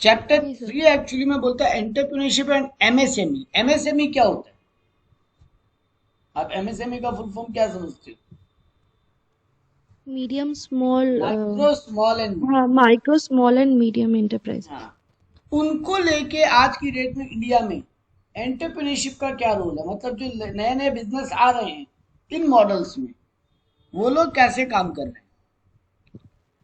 Chapter जी sir. 3 actually में बोलता है एंटरप्रेन्योरशिप एंड एमएसएमई। एमएसएमई क्या होता है? आप एमएसएमई का फुल फॉर्म क्या समझते हो? Medium small. Micro small and हाँ, medium. Micro small and medium हाँ, एंटरप्राइजेस। उनको लेके आज की डेट में इंडिया में एंटरप्रेन्योरशिप का क्या रोल है, मतलब जो नए नए बिजनेस आ रहे हैं इन मॉडल्स में, वो लोग कैसे काम कर रहे हैं।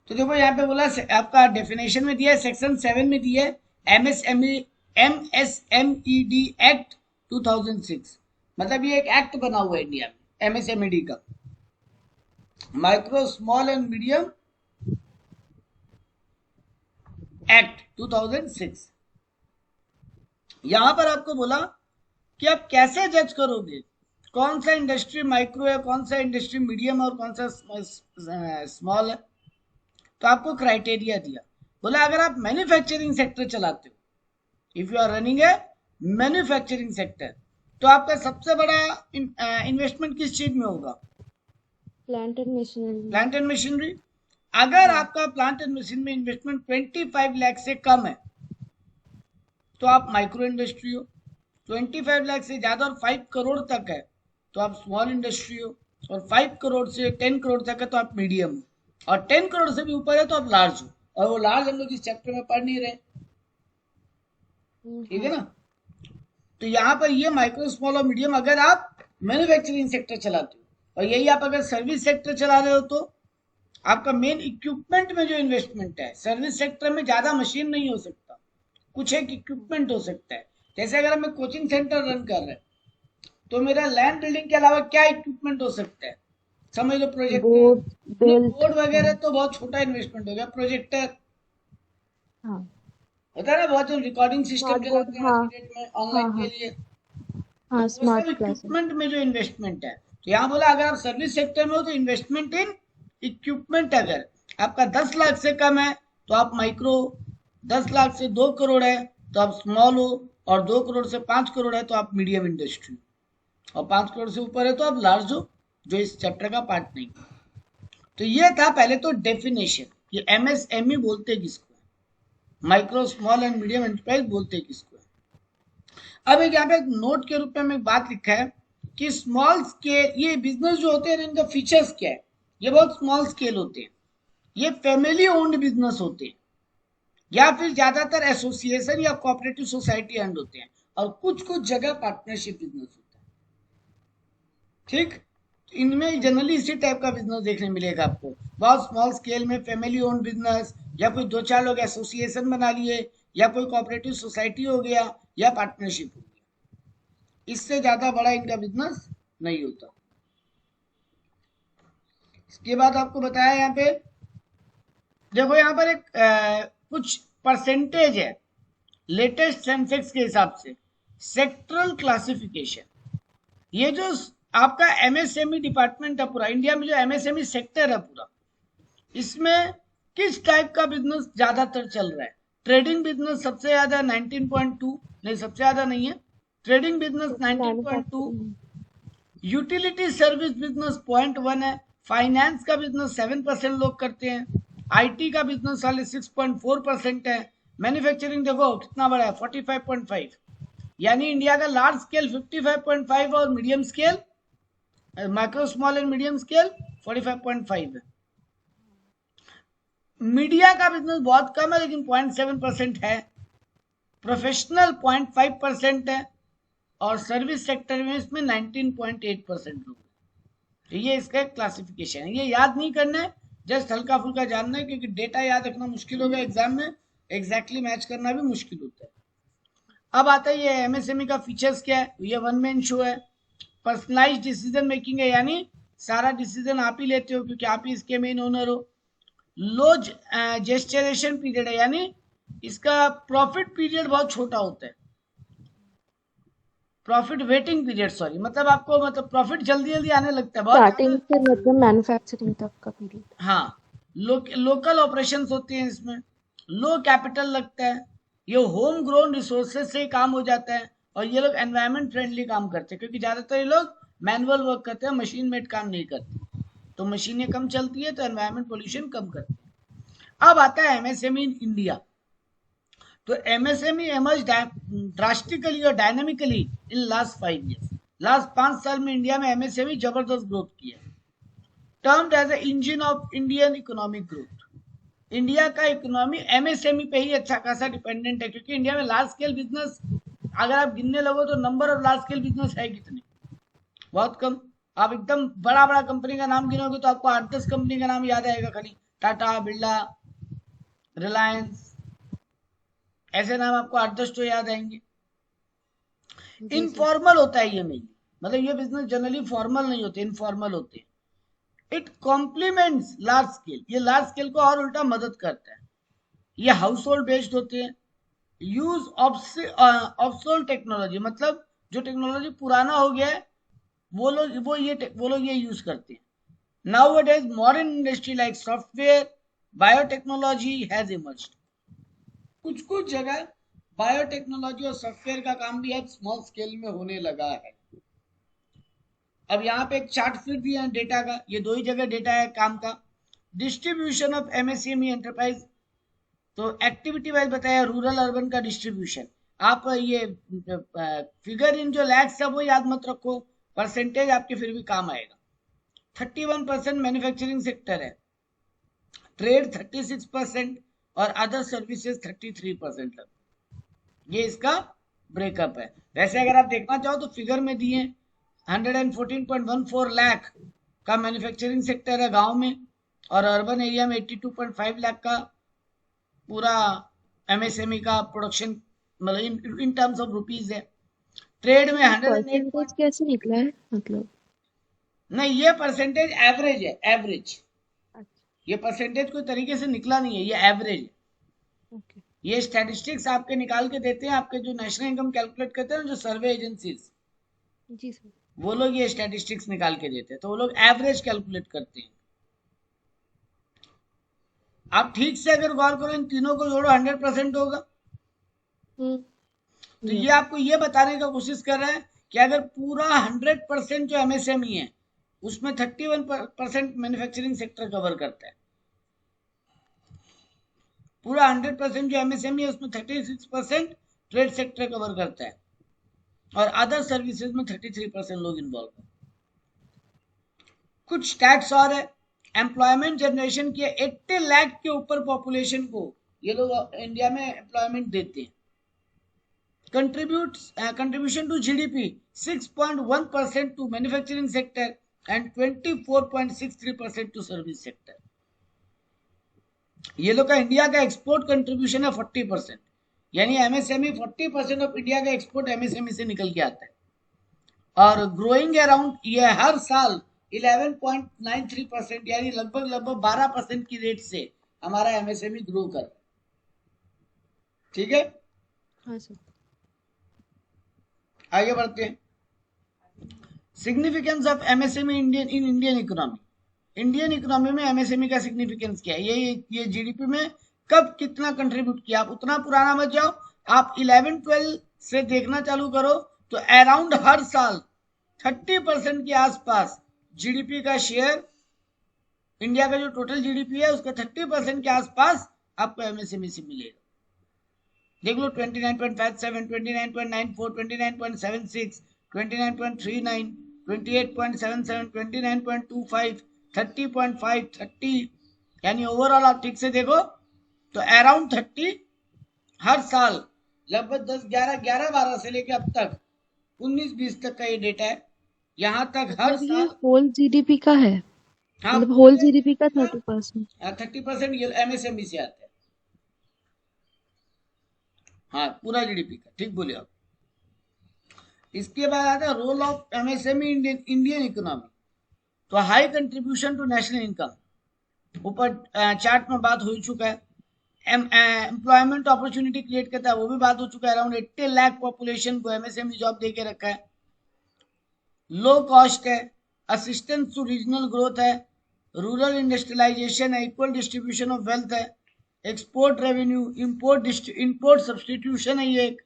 तो देखो यहाँ पे बोला आपका डेफिनेशन में दिया है, सेक्शन 7 में दिया है एमएसएमई, एमएसएमईडी एक्ट 2006। मतलब ये एक एक्ट बना हुआ है इंडिया में एमएसएमईडी का, micro small and medium act 2006। यहां पर आपको बोला कि आप कैसे जज करोगे कौन सा इंडस्ट्री माइक्रो है, कौन सा इंडस्ट्री मीडियम और कौन सा स्मॉल है। तो आपको क्राइटेरिया दिया, बोला अगर आप मैन्युफैक्चरिंग सेक्टर चलाते हो, if you are running a manufacturing sector, तो आपका सबसे बड़ा इन्वेस्टमेंट किस चीज में होगा? Plant and machinery. Plant and machinery. अगर हाँ। आपका प्लांट एंड मशीन में इन्वेस्टमेंट 25 लाख से कम है तो आप माइक्रो इंडस्ट्री हो, 25 लाख से ज्यादा और 5 करोड़ तक है तो आप स्मॉल इंडस्ट्री हो, और 5 करोड़ से 10 करोड़ तक है तो आप मीडियम हो, और 10 करोड़ से भी ऊपर है तो आप लार्ज हो। और वो लार्ज हम लोग इस चैप्टर में पढ़ नहीं रहे, ठीक है हाँ। ना। तो यहाँ पर ये माइक्रो स्मॉल और मीडियम अगर आप मैन्युफैक्चरिंग सेक्टर चलाते हो, और यही आप अगर सर्विस सेक्टर चला रहे हो तो आपका मेन इक्विपमेंट में जो इन्वेस्टमेंट है, सर्विस सेक्टर में ज्यादा मशीन नहीं हो सकता, कुछ एक इक्विपमेंट हो सकता है। जैसे अगर हमें कोचिंग सेंटर रन कर रहे हैं तो मेरा लैंड बिल्डिंग के अलावा क्या इक्विपमेंट हो सकता है? समझ लो प्रोजेक्टर, बोर्ड, नहीं बेल्ट। बोर्ड वगैरह हाँ। तो बहुत छोटा इन्वेस्टमेंट हो गया, प्रोजेक्टर हाँ। होता है ना, बहुत जो रिकॉर्डिंग सिस्टम स्मार्ट बोर्ड। चलाते हैं आज हाँ। की डेट में ऑनलाइन हाँ। के हाँ। लिए, तो हाँ, वो सब स्मार्ट क्लासेस। इक्विपमेंट में जो इन्वेस्टमेंट है। तो यहाँ बोला अगर आप सर्विस सेक्टर में हो तो इन्वेस्टमेंट इन इक्विपमेंट अगर आपका 10 लाख से कम है तो आप माइक्रो, 10 लाख से 2 करोड़ है तो आप स्मॉल हो, और 2 करोड़ से 5 करोड़ है तो आप मीडियम इंडस्ट्री, और 5 करोड़ से ऊपर है तो आप लार्ज हो, जो इस चैप्टर का पार्ट नहीं। तो ये था पहले तो डेफिनेशन, ये एमएसएमई बोलते किसको है, micro small and medium enterprise बोलते किसको है। अब एक यहाँ पे एक नोट के रूप में हमें बात लिखा है कि स्मॉल स्केल ये बिजनेस जो होते हैं इनका फीचर्स क्या है। ये बहुत स्मॉल स्केल होते हैं, ये फैमिली ओन्ड बिजनेस होते हैं, या फिर ज्यादातर एसोसिएशन या कोऑपरेटिव सोसाइटी एंड होते हैं, और कुछ कुछ जगह पार्टनरशिप बिजनेस होता है, ठीक। इनमें हाँ। जनरली इसी टाइप का बिजनेस देखने मिलेगा आपको, बहुत स्मॉल स्केल में फैमिली ओन्ड बिजनेस, या कोई दो चार लोग एसोसिएशन बना लिए, या कोई कोऑपरेटिव सोसाइटी हो गया, या पार्टनरशिप हो गया, इससे ज्यादा बड़ा इनका बिजनेस नहीं होता। इसके बाद आपको बताया यहाँ पे, देखो यहाँ पर एक कुछ परसेंटेज है लेटेस्ट सेंसेक्स के हिसाब से, सेक्टरल क्लासिफिकेशन। ये जो आपका एमएसएमई डिपार्टमेंट है पूरा इंडिया में, जो एमएसएमई सेक्टर है पूरा, इसमें किस टाइप का बिजनेस ज्यादातर चल रहा है? ट्रेडिंग बिजनेस सबसे ज्यादा 19.2, नहीं सबसे ज्यादा नहीं है, trading business 19.2, manufacturing. Utility service business 0.1 है, फाइनेंस का बिजनेस 7% लोग करते हैं, आईटी का बिजनेस वाले 6.4% है, मैन्युफैक्चरिंग देखो कितना बड़ा है 45.5, यानी इंडिया का लार्ज स्केल 55.5 और medium scale, micro small and medium scale 45.5 है। मीडिया का बिजनेस बहुत कम है लेकिन 0.7% है, प्रोफेशनल 0.5% है, और सर्विस सेक्टर में इसमें 19.8% लोग। तो ये इसका एक क्लासिफिकेशन है, ये याद नहीं करना है, जस्ट हल्का फुल्का जानना है, क्योंकि डेटा याद रखना मुश्किल होगा एग्जाम में, एग्जैक्टली मैच करना भी मुश्किल होता है। अब आता है ये एमएसएमई का फीचर्स क्या है, ये वन मैन शो है, पर्सनलाइज डिसीजन मेकिंग है, यानी सारा डिसीजन आप ही लेते हो क्योंकि आप ही इसके मेन ओनर हो। लो जेस्चरेशन पीरियड है, यानी इसका प्रॉफिट पीरियड बहुत छोटा होता है, प्रॉफिट वेटिंग पीरियड, सॉरी, मतलब आपको मतलब प्रॉफिट जल्दी जल्दी आने लगता है बहुत स्टार्टिंग ज्यादा। से मतलब मैन्युफैक्चरिंग तक का पीरियड। हाँ, लोकल ऑपरेशंस होते हैं इसमें, लो कैपिटल लगता है, ये होम ग्रोन रिसोर्सेज से ही काम हो जाता है, और ये लोग एनवायरमेंट फ्रेंडली काम करते हैं क्योंकि ज्यादातर ये लोग मैनुअल वर्क करते हैं, मशीन मेड काम नहीं करते, तो मशीनें कम चलती है तो एनवायरमेंट पोल्यूशन कम करती है। अब आता है एमएसएमई इन इंडिया। तो MSME emerged drastically और dynamically in last 5 years. Last 5 साल में इंडिया में MSME जबरदस्त ग्रोथ की है. Termed as a engine of Indian economic growth. India का इकोनॉमी MSME पे ही अच्छा खासा डिपेंडेंट है, क्योंकि इंडिया में लार्ज स्केल बिजनेस अगर आप गिनने लगो तो number of large scale business है कितने, बहुत कम. आप एकदम बड़ा बड़ा कंपनी का नाम गिनोगे तो आपको 8-10 कंपनी का नाम याद आएगा खाली. टाटा, बिरला, रिलायंस, ऐसे नाम आपको 8-10 तो याद आएंगे. जी सर. इनफॉर्मल होता है ये नहीं, मतलब ये बिजनेस जनरली फॉर्मल नहीं होते, इनफॉर्मल होते हैं. इट कॉम्प्लीमेंट्स लार्ज स्केल, ये लार्ज स्केल को और उल्टा मदद करता है. ये हाउस होल्ड बेस्ड होते हैं. यूज ऑब्सोल्ड टेक्नोलॉजी, मतलब जो टेक्नोलॉजी पुराना हो गया है वो लोग ये यूज करते हैं. Nowadays, modern industry like software, biotechnology has emerged. कुछ जगह बायोटेक्नोलॉजी और सॉफ्टवेयर का काम भी अब स्मॉल स्केल में होने लगा है. अब यहाँ पे एक चार्ट फिर दिया है डेटा का, ये 2 ही जगह डेटा है काम का. डिस्ट्रीब्यूशन ऑफ MSME एंटरप्राइज, तो एक्टिविटी वाइज बताया रूरल अर्बन का डिस्ट्रीब्यूशन. आप ये फिगर इन जो लैक्स है वो याद मत रखो, परसेंटेज आपके फिर भी काम आएगा. 31% मैन्युफैक्चरिंग सेक्टर है, ट्रेड 36% और अदर सर्विसेज 33% लग. ये इसका ब्रेकअप है. वैसे अगर आप देखना चाहो तो फिगर में दिए 114.14 लाख का मैन्युफैक्चरिंग सेक्टर है गांव में, और अर्बन एरिया में 82.5 लाख का पूरा MSME का प्रोडक्शन, मतलब इन टर्म्स ऑफ रुपीज है. ट्रेड में 108. परसेंटेज कैसे निकला है मतलब? नहीं, ये परसेंटेज एवरेज है, एवरेज. अच्छा. ये परसेंटेज कोई तरीके से निकला नहीं है, ये एवरेज है. ओके. ये स्टैटिस्टिक्स आपके निकाल के देते हैं, आपके जो नेशनल इनकम कैलकुलेट करते हैं ना, जो सर्वे एजेंसीज, जी सर. वो लोग ये स्टैटिस्टिक्स निकाल के देते हैं, तो वो लोग एवरेज कैलकुलेट करते हैं. आप ठीक से अगर गौर करो, इन तीनों को जोड़ो 100% होगा. तो ये यस. आपको ये बताने का कोशिश कर रहा है कि अगर पूरा 100% जो MSME है उसमें 31% मैन्युफैक्चरिंग सेक्टर कवर करता है. पूरा 100% जो MSME है उसमें 36% ट्रेड सेक्टर कवर करता है, और अदर सर्विसेज में 33% लोग इन्वॉल्व हैं. कुछ स्टैट्स और है. एम्प्लॉयमेंट जनरेशन की 80 लाख के ऊपर पॉपुलेशन को ये लोग इंडिया में एम्प्लॉयमेंट देते हैं. Contribution to GDP 6.1% to manufacturing sector and 24.63% to service sector. ये लोग का इंडिया का एक्सपोर्ट कंट्रीब्यूशन है 40%, यानी MSME 40% ऑफ इंडिया का एक्सपोर्ट MSME से निकल के आता है. और ग्रोइंग अराउंड, ये हर साल 11.93%, यानी लगभग 12% की रेट से हमारा MSME ग्रो कर. ठीक है, हाँ सर. आगे बढ़ते हैं. Significance of MSME in Indian economy. Indian economy में MSME का सिग्निफिकेंस क्या है? ये GDP में कब कितना कंट्रीब्यूट किया. आप उतना पुराना मत जाओ, आप 11-12 से देखना चालू करो तो अराउंड हर साल 30% के आसपास GDP का शेयर, इंडिया का जो टोटल GDP है उसका 30% के आसपास आपको MSME से मिलेगा. देख लो 29.57, 29.94, 29.76, 29.39, 28.77, 29.25, 30.5, 30, यानी ओवरऑल आप ठीक से देखो तो अराउंड 30 हर साल, लगभग 10, 11, 12 से लेके अब तक 19-20 तक का ये डेटा है. यहाँ तक हर मतलब ये साल. होल GDP का है, हाँ, मतलब होल GDP का 30%. 30% ये MSME से आता है. हाँ, पूरा GDP का, ठीक बोले आप. इसके बाद आता है role of MSME Indian economy. तो high contribution to national income, ऊपर चार्ट में बात हो चुका है. एम्प्लॉयमेंट अपॉर्चुनिटी क्रिएट करता है, वो भी बात हो चुका है. अराउंड 80 लाख पॉपुलेशन को MSME जॉब दे के रखा है. लो कॉस्ट है, असिस्टेंस टू रीजनल ग्रोथ है, रूरल इंडस्ट्रियलाइजेशन है, इक्वल डिस्ट्रीब्यूशन ऑफ वेल्थ है, एक्सपोर्ट रेवेन्यू, इंपोर्ट सब्सटीट्यूशन है. ये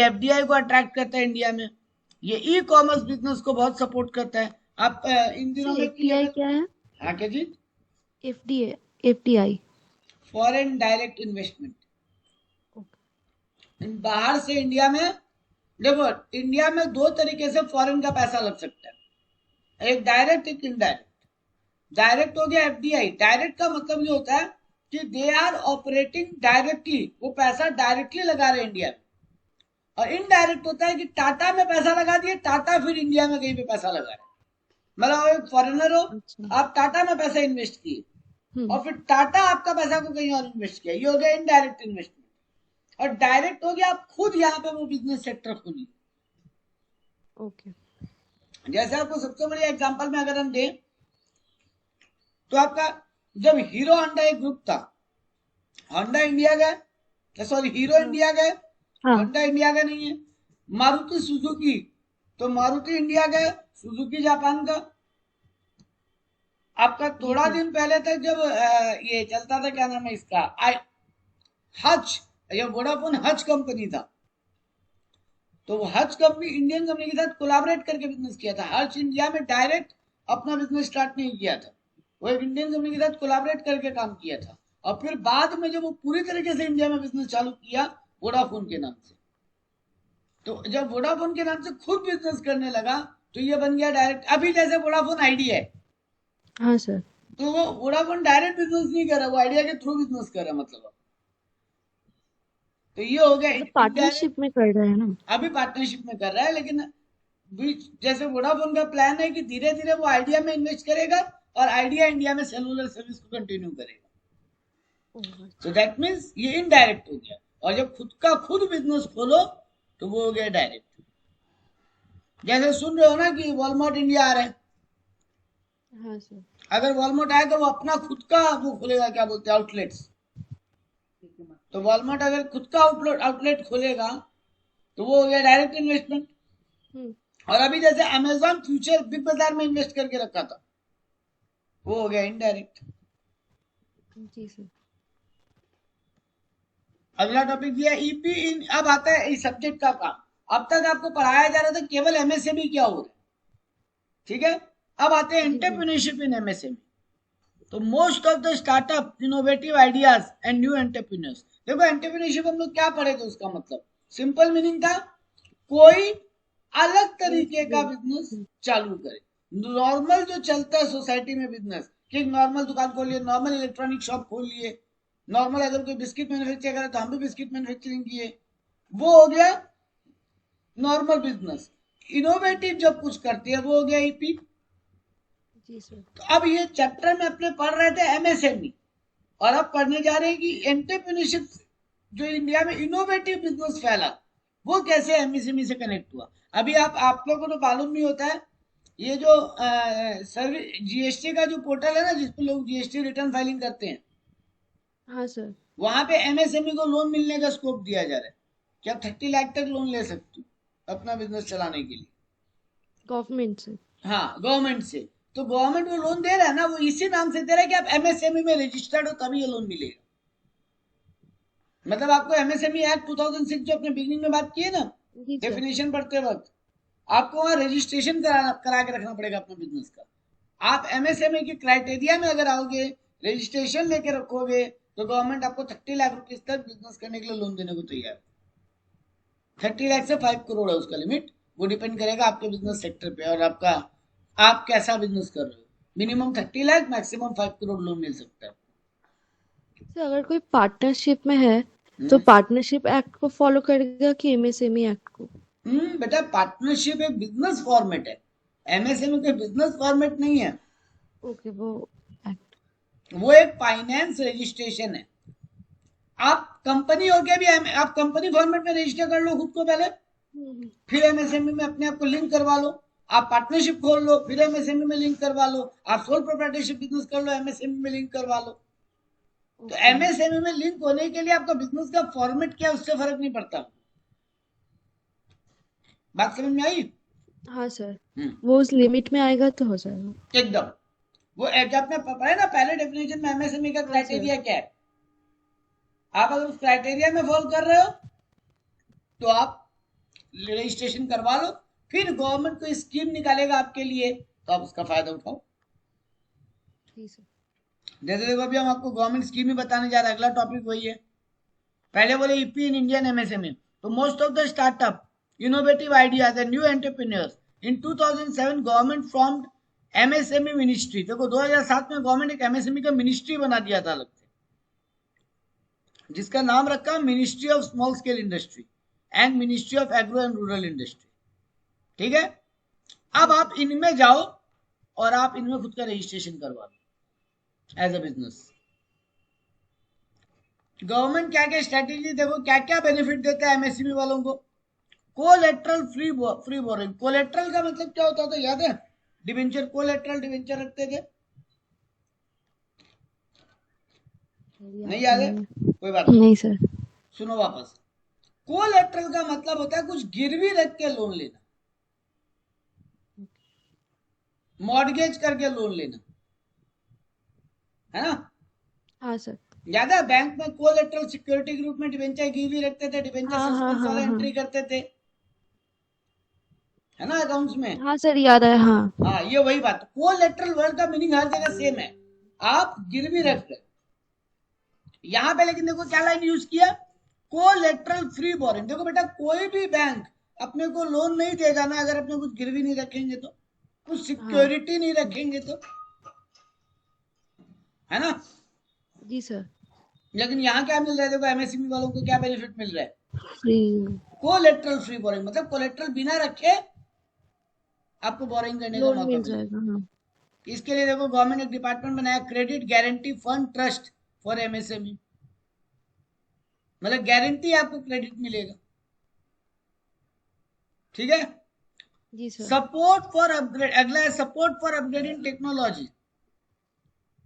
FDI को अट्रैक्ट करता है इंडिया में. ये ई-कॉमर्स बिजनेस को बहुत सपोर्ट करता है. आप इन दिनों में FDI क्या है? हाँ क्या जी? FDI. Foreign direct investment. बाहर से इंडिया में, देखो इंडिया में दो तरीके से फॉरेन का पैसा लग सकता है, एक डायरेक्ट एक इनडायरेक्ट। डायरेक्ट हो गया एफडीआई। डायरेक्ट का मतलब ये होता है कि दे आर ऑपरेटिंग डायरेक्टली, वो पैसा डायरेक्टली लगा रहे हैं इंडिया में। और इनडायरेक्ट होता है कि टाटा में पैसा लगा दिए, टाटा फिर इंडिया में कहीं पे पैसा लगा रहे हैं। मतलब एक फॉरेनर हो, अच्छा। आप टाटा में पैसा इन्वेस्ट किए और फिर टाटा आपका पैसा को कहीं और इन्वेस्ट किया, ये हो गया इनडायरेक्ट इन्वेस्टमेंट। और डायरेक्ट हो गया आप खुद यहाँ पे वो बिजनेस सेक्टर खोलिए। ओके। जैसे आपको सबसे बड़ी एग्जांपल में अगर हम दें तो आपका जब हीरो होंडा एक ग्रुप था, होंडा इंडिया गए, सॉरी हीरो हाँ इंडिया गए, हाँ होंडा इंडिया का नहीं है। मारुति सुजुकी, तो मारुति इंडिया गए, सुजुकी जापान का। आपका जी थोड़ा सर। दिन पहले तक जब ये चलता था, क्या नाम है इसका, हज, ये वोडाफोन हज कंपनी था, तो वो हज कंपनी इंडियन कंपनी के साथ कोलैबोरेट करके बिजनेस किया था। हज इंडिया में डायरेक्ट अपना बिजनेस स्टार्ट नहीं किया था, वो एक इंडियन कंपनी के साथ कोलैबोरेट करके काम किया था। और फिर बाद में जब वो पूरी तरीके से इंडिया में बिजनेस चालू किया वोडाफोन के नाम से, तो जब वोडाफोन के नाम से खुद बिजनेस करने लगा तो ये बन गया डायरेक्ट। अभी जैसे वोडाफोन आइडिया है, हाँ सर। तो वो वोडाफोन डायरेक्ट बिजनेस नहीं कर रहा, वो आइडिया के थ्रू बिजनेस कर रहा है मतलब। तो ये हो गया मतलब इनडायरेक्ट। पार्टनरशिप में कर रहे हैं ना। अभी पार्टनरशिप में कर रहा है, लेकिन बीच जैसे वोडाफोन का प्लान है कि धीरे धीरे वो आइडिया में इन्वेस्ट करेगा और आइडिया इंडिया में सेलुलर सर्विस को कंटिन्यू करेगा। ओह, तो अच्छा। दैट मीन्स ये इनडायरेक्ट हो गया। और जब खुद का खुद बिजनेस खोलो तो वो हो गया डायरेक्ट। जैसे सुन रहे हो ना कि वॉलमार्ट इंडिया आ रहा है, हाँ सर। अगर वॉलमार्ट आए तो वो अपना खुद का वो खोलेगा, क्या बोलते हैं, आउटलेट्स। तो वॉलमार्ट अगर खुद का आउटलेट खोलेगा तो वो हो गया डायरेक्ट इन्वेस्टमेंट। हम्म। और अभी जैसे अमेजॉन फ्यूचर बिग बाजार में इन्वेस्ट करके रखा था, वो हो गया इनडायरेक्ट। जी सर। अगला टॉपिक दिया ईपी इन। अब आता है इस सब्जेक्ट का काम। अब तक आपको पढ़ाया जा रहा था केवल एमएसएमई क्या हो रहा है, ठीक है। अब आते हैं जी सर। एंटरप्रेन्योरशिप इन एमएसएमई। तो most of the startup innovative ideas and new entrepreneurs. देखो एंटरप्रेन्योरशिप हम लोग क्या पढ़े थे, उसका मतलब सिंपल मीनिंग था कोई अलग तरीके का बिजनेस चालू करे। नॉर्मल जो चलता है सोसाइटी में बिजनेस, कि नॉर्मल दुकान खोल लिए, नॉर्मल इलेक्ट्रॉनिक शॉप खोल लिए, नॉर्मल अगर कोई बिस्किट मैन्युफैक्चर करे तो हम भी बिस्किट मैन्युफैक्चरिंग किए, वो हो गया नॉर्मल बिजनेस। इनोवेटिव जब कुछ करती है वो हो गया ईपी। जी सर। तो अब ये चैप्टर में अपने पढ़ रहे थे एमएसएमई, और अब पढ़ने जा रहे हैं कि एंटरप्रेन्योरशिप जो इंडिया में इनोवेटिव बिजनेस फैला वो कैसे एमएसएमई से कनेक्ट हुआ। अभी आप लोगों को मालूम नहीं होता है, ये जो सर्विस जीएसटी का जो पोर्टल है ना, जिसपे लोग जीएसटी रिटर्न फाइलिंग करते हैं, हाँ सर। वहां पे एमएसएमई को लोन मिलने का स्कोप दिया जा रहा है कि आप 30 लाख तक लोन ले सकते हो अपना बिजनेस चलाने के लिए। गवर्नमेंट से। हाँ, गवर्नमेंट से। तो गवर्नमेंट वो लोन दे रहा है ना, वो इसी नाम से दे रहा है कि आप एमएसएमई में रजिस्टर्ड हो तभी ये लोन मिलेगा। मतलब आपको एमएसएमई एक्ट 2006 जो अपने बिगिनिंग में बात की है ना, जी सर। डेफिनेशन पढ़ते वक्त आपको वहां रजिस्ट्रेशन करा के रखना पड़ेगा अपने बिजनेस का। आप एमएसएमई के क्राइटेरिया में अगर आओगे, रजिस्ट्रेशन लेके रखोगे, तो गवर्नमेंट आपको 30 लाख रुपीज तक बिजनेस करने के लिए लोन देने को तैयार है। 30 लाख से 5 करोड़ है उसका लिमिट। वो डिपेंड करेगा आपके बिजनेस सेक्टर पे और आपका, आप कैसा बिजनेस कर रहे हो। Minimum 30 lakh, maximum 5 crore loan मिल सकता है। सर अगर कोई पार्टनरशिप में है तो हम्म पार्टनरशिप एक्ट को फॉलो करेगा कि एमएसएमई एक्ट को। बेटा पार्टनरशिप एक बिजनेस फॉर्मेट है, एमएसएमई कोई बिजनेस फॉर्मेट नहीं है। ओके वो एक्ट। वो एक फाइनेंस रजिस्ट्रेशन है। आप कंपनी होके भी आप कंपनी फॉर्मेट में रजिस्टर कर लो खुद को पहले, फिर एमएसएमई में अपने आप को लिंक करवा लो। आप पार्टनरशिप खोल लो, फिर एमएसएमई में लिंक करवा लो। आप सोल प्रोप्राइटरशिप बिजनेस कर लो, एमएसएमई में लिंक करवा लो। तो ओके। एमएसएमई में लिंक होने के लिए आपका बिजनेस का फॉर्मेट क्या है उससे फर्क नहीं पड़ता। बात समझ में आई? हाँ सर। वो उस लिमिट में आएगा तो हो जाएगा। एकदम। वो जब मैं पढ़ा ना पहले डेफिनेशन में एमएसएमई का हाँ सर। क्राइटेरिया क्या है, आप अगर उस क्राइटेरिया में फॉलो कर रहे हो तो आप रजिस्ट्रेशन करवा लो। फिर गवर्नमेंट कोई स्कीम निकालेगा आपके लिए तो आप उसका फायदा उठाओ। ठीक सर। जैसे देखो अभी हम आपको गवर्नमेंट स्कीम ही बताने जा रहे हैं, अगला टॉपिक वही है। पहले बोले ईपी इन इंडियन एमएसएमई, तो most of the startup, innovative ideas and new entrepreneurs in 2007 government formed MSME ministry. देखो 2007 में गवर्नमेंट एक एमएसएमई का मिनिस्ट्री बना दिया था अलग से, जिसका नाम रखा ministry of small scale industry and ministry of agro and rural industry. ठीक है, अब आप इनमें जाओ और आप इनमें खुद का रजिस्ट्रेशन करवा लो एज अ बिजनेस। गवर्नमेंट क्या क्या स्ट्रेटेजी, देखो क्या क्या बेनिफिट देता है एमएसएमई वालों को। Collateral free boring. कोलेटरल का मतलब क्या होता था याद है? डिवेंचर, कोलेटरल डिवेंचर रखते थे, नहीं याद है? कोई बात नहीं सर। सुनो वापस। कोलेटरल का मतलब होता है कुछ गिरवी रख के लोन लेना, मॉर्गेज करके लोन लेना, है ना? हाँ सर। याद है बैंक में कोलेटरल सिक्योरिटी के रूप में डिवेंचर गिरवी रखते थे, डिवेंचर सस्पेंस वाला एंट्री करते थे, है ना अकाउंट्स में? हाँ सर याद है। हाँ हाँ, ये वही बात। कोलेटरल वर्ड का मीनिंग हर जगह सेम है, आप गिरवी रख रहे। यहां पे लेकिन देखो क्या लाइन यूज किया, कोलेटरल फ्री बोरिंग। देखो बेटा, कोई भी बैंक अपने को लोन नहीं देगा ना अगर अपने कुछ गिरवी नहीं रखेंगे तो, कुछ सिक्योरिटी नहीं रखेंगे तो, है ना? जी सर। लेकिन यहाँ क्या मिल रहा है, देखो एमएसएमई वालों को क्या बेनिफिट मिल रहा है, फ्री। Collateral free boring. मतलब कोलेटरल बिना रखे आपको बोरिंग करने का लोन मौका मिल मिलेगा। जाएगा। हाँ इसके लिए देखो गवर्नमेंट एक डिपार्टमेंट बनाया, credit guarantee fund trust for MSME. मतलब गारंटी आपको क्रेडिट मिलेगा। ठीक है, जी सर। Support for upgrade. अगला है support for upgrading technology.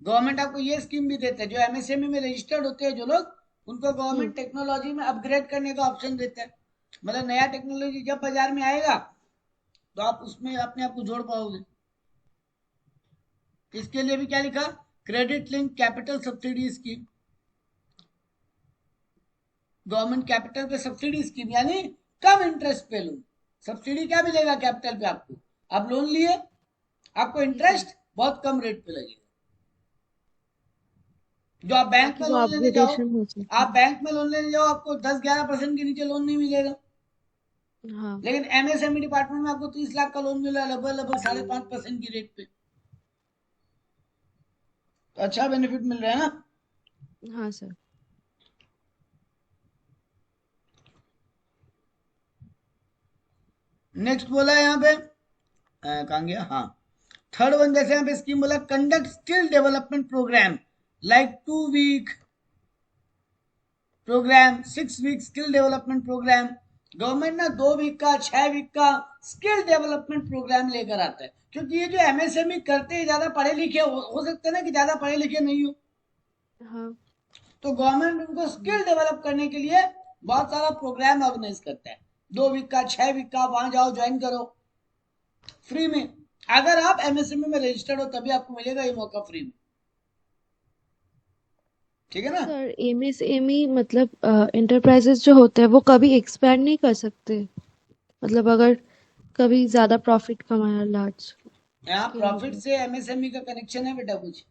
Government आपको ये स्कीम भी देता है, जो एमएसएमई में रजिस्टर्ड होते हैं जो लोग, उनको गवर्नमेंट टेक्नोलॉजी में अपग्रेड करने का ऑप्शन देता है। मतलब नया टेक्नोलॉजी जब बाजार में आएगा तो आप उसमें अपने आप को जोड़ पाओगे। इसके लिए भी क्या लिखा, credit link capital subsidy scheme. Government capital पे सब्सिडी स्कीम, यानी कम इंटरेस्ट पे लोन। सब्सिडी क्या मिलेगा कैपिटल पे आपको, आप लोन लिए, आपको इंटरेस्ट बहुत कम रेट पे लगेगा। जो आप बैंक ताकि में वो लोन लेने जाओ, अपग्रेडेशन हो सके। आप बैंक में लोन लेने जाओ, आपको 10-11% के नीचे लोन नहीं मिलेगा। हाँ लेकिन एमएसएमई डिपार्टमेंट में आपको 30 लाख का लोन मिल रहा है, लगभग 5.5% की रेट पे। तो अच्छा बेनिफिट मिल रहा है ना? हाँ सर। नेक्स्ट बोला है यहाँ पे, कहाँ गया, हाँ थर्ड वन। जैसे यहाँ पे स्कीम बोला, conduct skill development programme like 2 week programme, 6 week skill development programme. Government ना 2 वीक का, 6 वीक का स्किल डेवलपमेंट प्रोग्राम लेकर आता है, क्योंकि ये जो एमएसएमई करते हैं ज्यादा पढ़े लिखे हो सकते हैं ना, कि ज्यादा पढ़े लिखे नहीं हो, हाँ तो गवर्नमेंट उनको स्किल डेवलप करने के लिए बहुत सारा प्रोग्राम ऑर्गेनाइज करता है। 2 वीक का, 6 वीक का, वहां जाओ ज्वाइन करो फ्री में। अगर आप एमएसएमई में रजिस्टर्ड हो तभी आपको मिलेगा ये मौका फ्री में। ठीक है ना? सर एमएसएमई मतलब एंटरप्राइजेस जो होते हैं वो कभी एक्सपैंड नहीं कर सकते, मतलब अगर कभी ज्यादा प्रॉफिट कमाया लार्ज यहाँ स्केल प्रॉफिट में। से एमएसएमई का कनेक्शन है बेटा कुछ?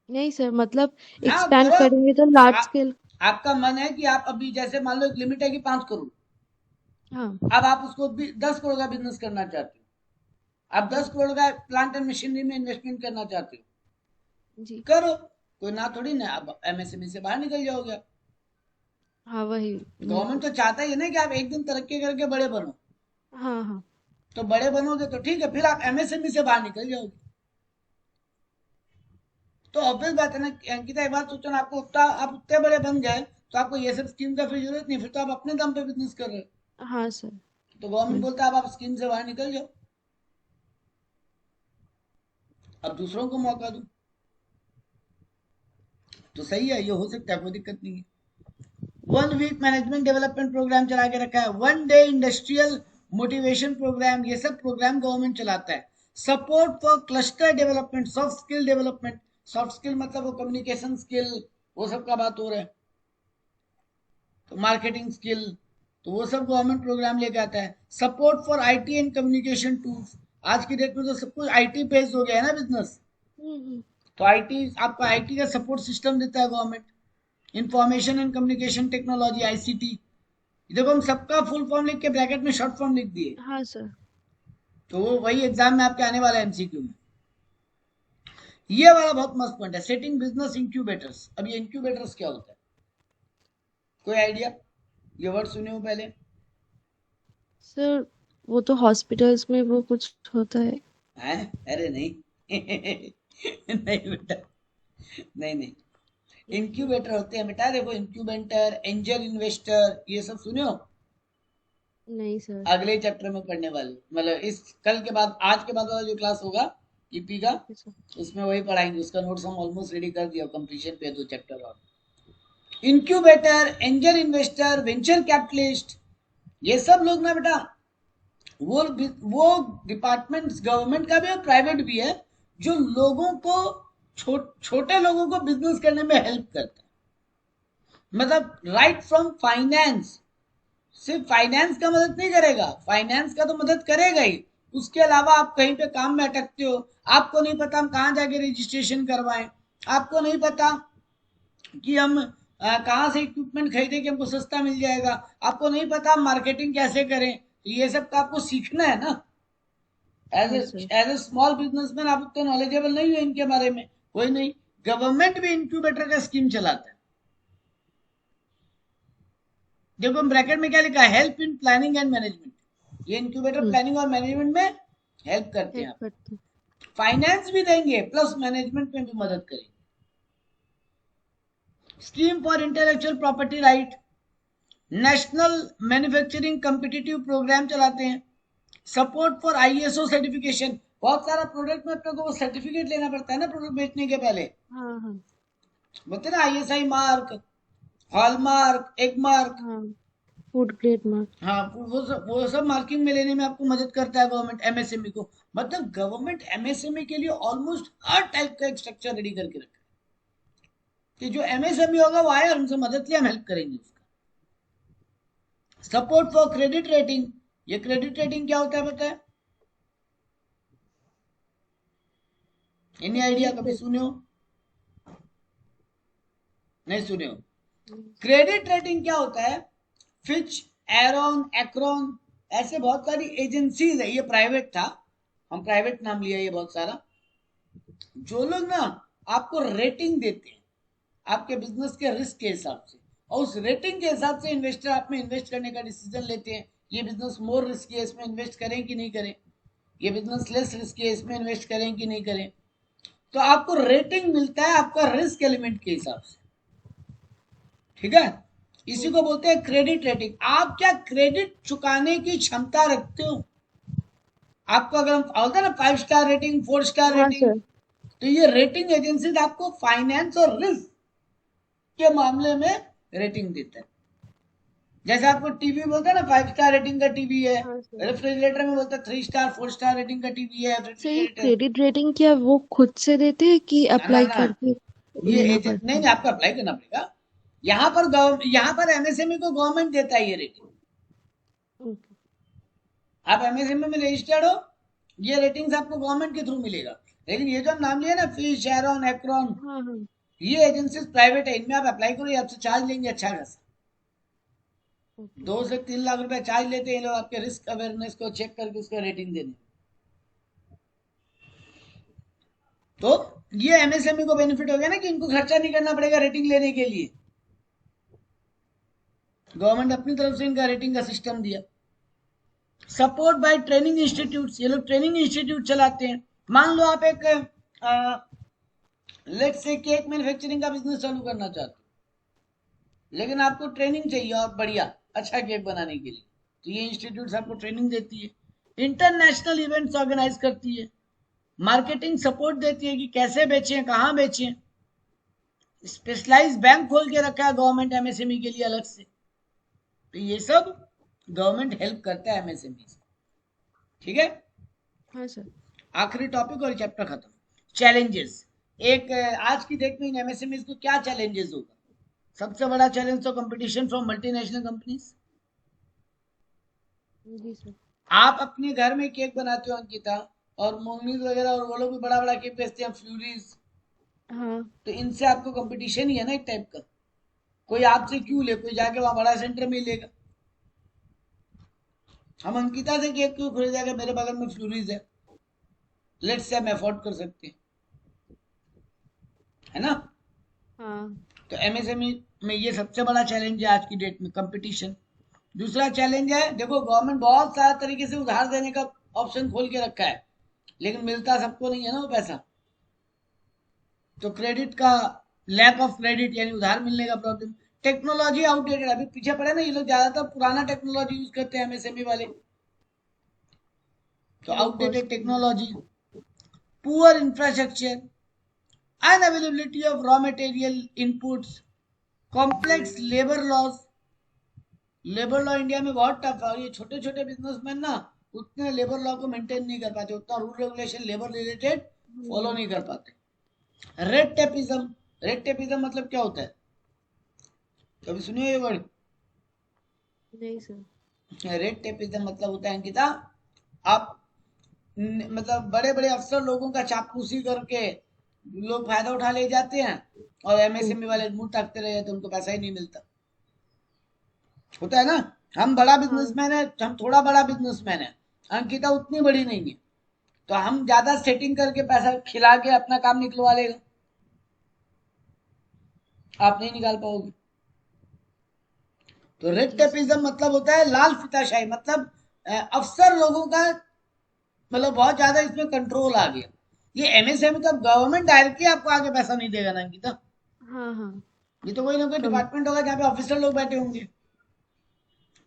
नहीं सर, मतलब हाँ एक्सपैंड करो। करेंगे तो लार्ज आ, स्केल। आपका मन है कि आप अभी, जैसे मान लो एक लिमिट है कि 5 करोड़, हाँ अब आप उसको 10 करोड़ का बिजनेस करना चाहते हो, आप 10 करोड़ का प्लांट एंड मशीनरी में इन्वेस्टमेंट करना चाहते हो, जी। करो, कोई ना थोड़ी ना। अब एमएसएमई से बाहर निकल जाओगे आप। हाँ वही। गवर्नमेंट तो चाहता ही है ना कि आप एक दिन तरक्की करके बड़े बनो। हाँ हाँ तो बड़े बनोगे तो ठीक है, फिर आप एमएसएमई से बाहर निकल जाओगे। तो ऑब्वियस बात है ना अंकिता, एक बात सोचो ना, आपको उतना, आप उतने बड़े बन गए तो आपको ये सब स्कीम का फिर जरूरत नहीं, फिर तो आप अपने दम पे बिजनेस कर रहे हो। हाँ सर। तो गवर्नमेंट बोलता है अब आप स्कीम से बाहर निकल जाओ, अब दूसरों को मौका दो। तो सही है, ये हो सकता है, कोई दिक्कत नहीं है। 1 वीक मैनेजमेंट डेवलपमेंट प्रोग्राम चला के रखा है, 1 डे इंडस्ट्रियल मोटिवेशन प्रोग्राम, ये सब प्रोग्राम गवर्नमेंट चलाता है। Support for cluster development, soft skill development. Soft skill मतलब वो कम्युनिकेशन स्किल, वो सब का बात हो रहा है, तो मार्केटिंग स्किल, तो वो सब गवर्नमेंट प्रोग्राम लेके आता है। Support for IT and communication tools, आज की डेट में तो सब कुछ आईटी बेस्ड हो गया है ना बिजनेस, हम्म। तो आईटी, आपका आईटी का सपोर्ट सिस्टम देता है government. Information and communication technology, ICT, देखो हम सबका फुल फॉर्म लिख के ब्रैकेट में शॉर्ट फॉर्म लिख दिए, हाँ सर। तो वो वही एग्जाम में आपके आने वाला एमसीक्यू में। ये वाला बहुत मस्त पॉइंट है, सेटिंग बिजनेस इंक्यूबेटर्स। अब ये इंक्यूबेटर्स क्या होता है, कोई आइडिया? ये वर्ड सुने हो पहले? सर वो तो हॉस्पिटल्स में वो कुछ होता है। हैं? अरे नहीं नहीं बेटा, नहीं नहीं, इंक्यूबेटर होते हैं बेटा। देखो इंक्यूबेटर, एंजल इन्वेस्टर, ये सब सुने हो? नहीं सर। अगले चैप्टर में पढ़ने वाले, मतलब इस कल के बाद, आज के बाद वाला जो क्लास होगा ईपी का, ओके सर। उसमें वही पढ़ाएंगे। उसका नोट्स हम ऑलमोस्ट रेडी कर दिया, कंप्लीशन पे 2 चैप्टर और। Incubator, angel investor, venture capitalist, ये सब लोग ना बेटा, वो वो डिपार्टमेंट्स गवर्नमेंट का भी और प्राइवेट भी है, जो लोगों को, छोटे लोगों को बिजनेस करने में हेल्प करता है। मतलब राइट फ्रॉम फाइनेंस, सिर्फ फाइनेंस का मदद नहीं करेगा, फाइनेंस का तो मदद करेगा ही, उसके अलावा आप कहीं पे काम में अटकते हो, आपको नहीं पता हम कहाँ जाके रजिस्ट्रेशन करवाएं, आपको नहीं पता कि हम कहाँ से इक्विपमेंट खरीदें कि हमको सस्ता मिल जाएगा, आपको नहीं पता हम मार्केटिंग कैसे करें, तो ये सब का आपको सीखना है ना। एज हाँ sir. As a small businessman आप उतने नॉलेजेबल नहीं है इनके बारे में, कोई नहीं। गवर्नमेंट भी इंक्यूबेटर का स्कीम चलाता है। देखो ब्रैकेट में क्या लिखा है, help in planning and management. ये इंक्यूबेटर हम्म। प्लानिंग और मैनेजमेंट में हेल्प करते हेल्प हैं, करते हैं। फाइनेंस भी देंगे प्लस मैनेजमेंट में भी मदद करेंगे। Scheme for intellectual property right, national manufacturing competitive programme चलाते हैं, सपोर्ट फॉर आईएसओ सर्टिफिकेशन। बहुत सारा प्रोडक्ट में अपने को वो सर्टिफिकेट लेना पड़ता है ना प्रोडक्ट बेचने के पहले, हाँ हाँ। बोलते ना आईएसआई मार्क, हॉलमार्क, एक मार्क। हाँ फूड ग्रेड मार्क। हाँ, वो सब मार्किंग में लेने में आपको मदद करता है गवर्नमेंट एमएसएमई को। मतलब गवर्नमेंट एमएसएमई के लिए ऑलमोस्ट हर टाइप का एक स्ट्रक्चर रेडी करके रखा है कि जो एमएसएमई होगा वो आए और हमसे मदद लिया, हम हेल्प करेंगे उसका। सपोर्ट फॉर क्रेडिट रेटिंग, ये क्रेडिट रेटिंग क्या होता है पता है? एनी आइडिया, कभी सुने हो? नहीं सुने हो? क्रेडिट रेटिंग क्या होता है? फिच, एरॉन, एक्रोन, ऐसे बहुत सारी एजेंसीज है, ये प्राइवेट था, हम प्राइवेट नाम लिया ये बहुत सारा, जो लोग ना आपको रेटिंग देते हैं आपके बिजनेस के रिस्क के हिसाब से, और उस रेटिंग के हिसाब से इन्वेस्टर आप में इन्वेस्ट करने का डिसीजन लेते हैं। ये बिजनेस मोर रिस्की है, इसमें इन्वेस्ट करें कि नहीं करें, ये बिजनेस लेस रिस्की है, इसमें इन्वेस्ट करें कि नहीं करें। तो आपको रेटिंग मिलता है आपका रिस्क एलिमेंट के हिसाब से, ठीक है? इसी को बोलते हैं क्रेडिट रेटिंग। आप क्या क्रेडिट चुकाने की क्षमता रखते हो? आपको अगर हम बोलते हैं ना 5 स्टार रेटिंग, 4 स्टार हाँ रेटिंग, सर। तो ये रेटिंग एजेंसी आपको फाइनेंस और रिस्क के मामले में रेटिंग देता है। जैसे आपको टीवी बोलते हैं ना 5 स्टार रेटिंग का टीवी है, हाँ सर। रेफ्रिजरेटर में बोलते हैं 3 स्टार 4 स्टार रेटिंग का टीवी है सर ये रेफ्रिजरेटर। क्रेडिट रेटिंग क्या वो खुद से देते हैं कि ना ना अप्लाई ना, करके ये लेना एजेंट पड़ता नहीं है? नहीं, आपको अप्लाई करना पड़ेगा। यहाँ पर एमएसएमई को गवर्नमेंट देता है ये रेटिंग। ओके। आप एमएसएमई में रजिस्टर्ड हो, ये रेटिंग्स आपको गवर्नमेंट के थ्रू मिलेगा। लेकिन ये जो हम नाम लिए ना, फिश, एरॉन, एक्रोन, हाँ हाँ। ये एजेंसीज प्राइवेट है, इनमें आप अप्लाई करो, ये आपसे चार्ज लेंगे अच्छा खासा। ओके। 2 से 3 लाख रुपए चार्ज लेते हैं ये लोग आपके रिस्क अवेयरनेस को चेक करके उसका रेटिंग देने। तो ये एमएसएमई को बेनिफिट हो गया ना कि इनको खर्चा नहीं करना पड़ेगा रेटिंग लेने के लिए, गवर्नमेंट अपनी तरफ से इनका रेटिंग का सिस्टम दिया। सपोर्ट बाय ट्रेनिंग इंस्टीट्यूट, ये लोग ट्रेनिंग इंस्टीट्यूट चलाते हैं। मान लो आप एक लेट्स से केक मैन्युफैक्चरिंग का बिजनेस चालू करना चाहते हो, लेकिन आपको ट्रेनिंग चाहिए और बढ़िया अच्छा केक बनाने के लिए, तो ये इंस्टीट्यूट आपको ट्रेनिंग देती है। इंटरनेशनल इवेंट्स ऑर्गेनाइज करती है, मार्केटिंग सपोर्ट देती है कि कैसे बेचें, कहाँ बेचें। स्पेशलाइज बैंक खोल के रखा है गवर्नमेंट एमएसएमई के लिए अलग से। तो ये सब गवर्नमेंट हेल्प करता है एमएसएमई से, ठीक है? हाँ सर। आखिरी टॉपिक और चैप्टर खत्म। चैलेंजेस, एक आज की डेट में इन एमएसएमई को क्या चैलेंजेस होगा? सबसे बड़ा चैलेंज तो कंपटीशन फ्रॉम मल्टीनेशनल कंपनीज। जी सर। आप अपने घर में केक बनाते हो अंकिता, और मोमनीज वगैरह और वो लोग भी बड़ा बड़ा केक बेचते हैं, फ्यूरीज, हाँ। तो इनसे आपको कंपटीशन ही है ना एक टाइप का। कोई आपसे क्यों ले, कोई जाके वहां बड़ा सेंटर में ही लेगा। हम अंकिता से केक क्यों खरीदेंगे, मेरे बगल में फ्लूरीज है, लेट्स से हम अफोर्ड कर सकते हैं, है ना। हाँ। तो एमएसएमई में ये सबसे बड़ा चैलेंज है आज की डेट में, कंपटीशन। दूसरा चैलेंज है, देखो गवर्नमेंट बहुत सारा तरीके से उधार देने का ऑप्शन खोल के रखा है, लेकिन मिलता सबको नहीं है ना वो पैसा। तो क्रेडिट का, लैक ऑफ क्रेडिट यानी उधार मिलने का प्रॉब्लम। टेक्नोलॉजी आउटडेटेड, अभी पीछे पड़े ना ये लोग, ज्यादातर पुराना टेक्नोलॉजी यूज करते हैं एमएसएमई वाले, तो लो आउटडेटेड कॉस्ट में। Technology, poor infrastructure, unavailability of raw material inputs, complex labour laws. Labour law India में बहुत टफ है, और ये छोटे छोटे बिजनेसमैन ना उतने लेबर लॉ को मेंटेन नहीं कर पाते, उतना rule regulation labour related follow नहीं कर पाते। रेड टेपिज्म, रेड टेपिज्म मतलब क्या होता है, कभी सुनिए ये वर्ड। नहीं सर। रेड टेपिज्म मतलब होता है अंकिता, आप मतलब बड़े बड़े अफसर लोगों का चापलूसी करके लोग फायदा उठा ले जाते हैं, और एमएसएमई वाले मुंह ताकते रह जाते हैं, उनको पैसा ही नहीं मिलता। होता है ना, हम बड़ा हाँ। बिजनेसमैन है, हम थोड़ा बड़ा बिजनेसमैन है, अंकिता उतनी बड़ी नहीं है, तो हम ज्यादा सेटिंग करके पैसा खिला के अपना काम निकलवा लेगा, आप नहीं निकाल पाओगे। तो रेड जी सर। टेपिज्म मतलब होता है लाल फीताशाही, मतलब अफसर लोगों का, मतलब बहुत ज्यादा इसमें कंट्रोल आ गया। ये एमएसएमई तो गवर्नमेंट डायरेक्टली आपको आगे पैसा नहीं देगा ना अंकिता, हाँ हाँ। ये तो कोई ना कोई कम। डिपार्टमेंट होगा जहाँ पे ऑफिसर लोग बैठे होंगे,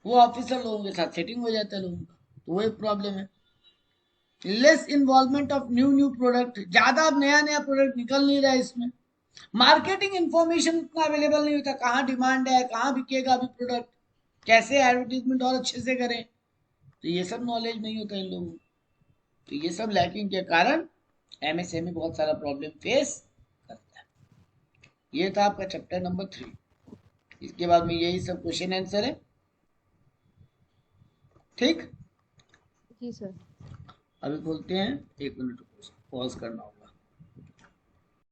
वो ऑफिसर लोगों के साथ सेटिंग हो जाता है लोगों का, तो वो एक प्रॉब्लम है। Less involvement of new product, ज्यादा अब नया नया प्रोडक्ट निकल नहीं रहा है इसमें। मार्केटिंग इंफॉर्मेशन उतना अवेलेबल नहीं होता, कहाँ डिमांड है, कहाँ बिकेगा अभी प्रोडक्ट, कैसे एडवर्टीजमेंट और अच्छे से करें, तो ये सब नॉलेज नहीं होता इन लोगों को। तो ये सब लैकिंग के कारण एमएसएमई बहुत सारा प्रॉब्लम फेस करता है। ये था आपका चैप्टर नंबर 3। इसके बाद में यही सब क्वेश्चन आंसर है, ठीक। जी सर। अभी खोलते हैं, 1 मिनट पॉज करना होगा।